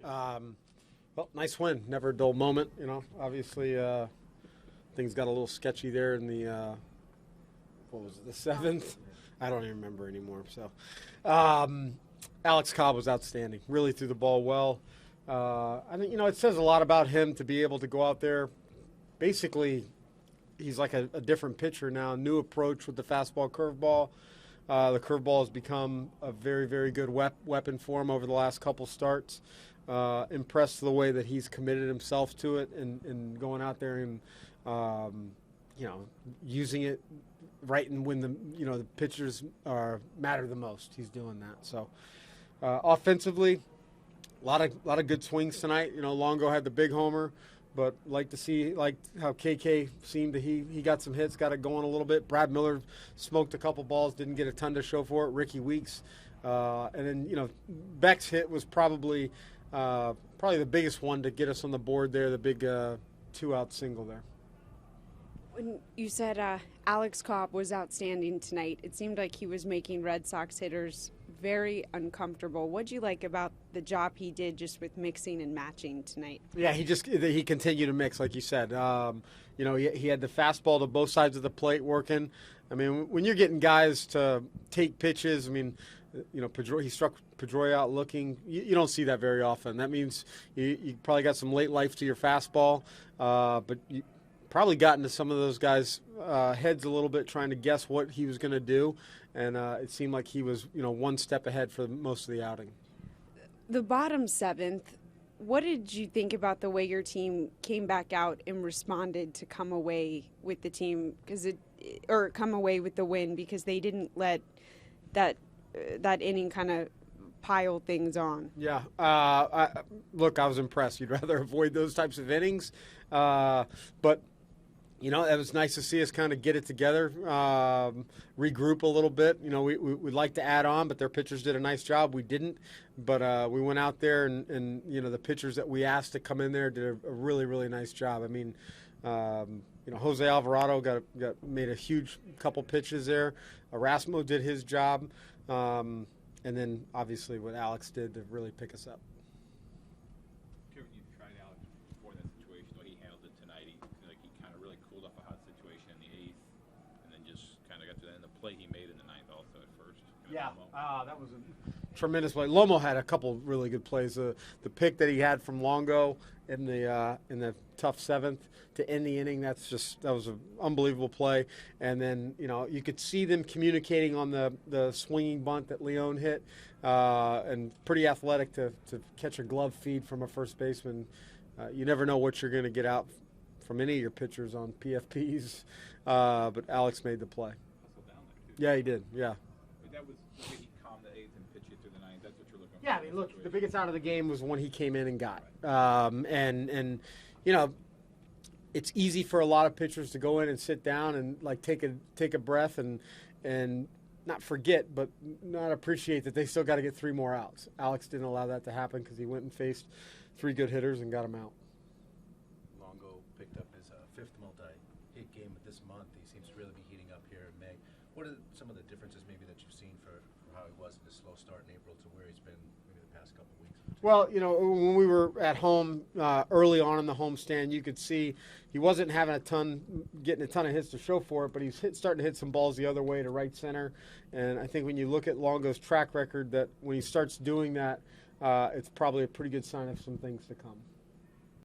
Well, nice win. Never a dull moment, you know. Obviously, things got a little sketchy there in the, what was it, the 7th? I don't even remember anymore. So, Alex Cobb was outstanding. Really threw the ball well. I think, you know, it says a lot about him to be able to go out there. Basically, he's like a different pitcher now. New approach with the fastball, curveball. The curveball has become a very, very good weapon for him over the last couple starts. Impressed the way that he's committed himself to it and going out there and, you know, using it right and when the pitchers matter the most. He's doing that. So offensively, a lot of good swings tonight. You know, Longo had the big homer. But like to see how KK seemed to he got some hits, got it going a little bit. Brad Miller smoked a couple balls, didn't get a ton to show for it. Ricky Weeks, and then Beck's hit was probably the biggest one to get us on the board there. The big 2-out single there. When you said Alex Cobb was outstanding tonight, it seemed like he was making Red Sox hitters very uncomfortable. What'd you like about the job he did just with mixing and matching tonight? Yeah, he continued to mix, like you said. He had the fastball to both sides of the plate working. I mean, when you're getting guys to take pitches, I mean, he struck Pedroia out looking. You don't see that very often. That means you probably got some late life to your fastball, but you probably got into some of those guys' heads a little bit trying to guess what he was going to do, and it seemed like he was one step ahead for most of the outing. The bottom 7th, what did you think about the way your team came back out and responded to come away with the team come away with the win because they didn't let that inning kind of pile things on? Yeah, I was impressed. You'd rather avoid those types of innings, but. It was nice to see us kind of get it together, regroup a little bit. We'd like to add on, but their pitchers did a nice job. We didn't, but we went out there and the pitchers that we asked to come in there did a really, really nice job. I mean, Jose Alvarado made a huge couple pitches there. Erasmo did his job, and then obviously what Alex did to really pick us up. Play he made in the 9th also at first. Yeah, that was a tremendous play. Lomo had a couple really good plays. The pick that he had from Longo in the tough 7th to end the inning, that was an unbelievable play. And then you could see them communicating on the swinging bunt that Leon hit, and pretty athletic to catch a glove feed from a first baseman. You never know what you're going to get out from any of your pitchers on PFPs, but Alex made the play. Yeah, he did. Yeah. That was the way he calmed the 8th and pitched it through the 9th. That's what you're looking for. Yeah, I mean, look, the biggest out of the game was when he came in and got. It's easy for a lot of pitchers to go in and sit down and take a breath and not forget, but not appreciate that they still got to get 3 more outs. Alex didn't allow that to happen because he went and faced 3 good hitters and got them out. Longo picked up his 5th multi-hit game of this month. He seems to really be heating up here in May. What are some of the differences maybe that you've seen for how he was in his slow start in April to where he's been maybe the past couple of weeks? Well, when we were at home early on in the homestand, you could see he wasn't getting a ton of hits to show for it, but he's starting to hit some balls the other way to right center. And I think when you look at Longo's track record, that when he starts doing that, it's probably a pretty good sign of some things to come.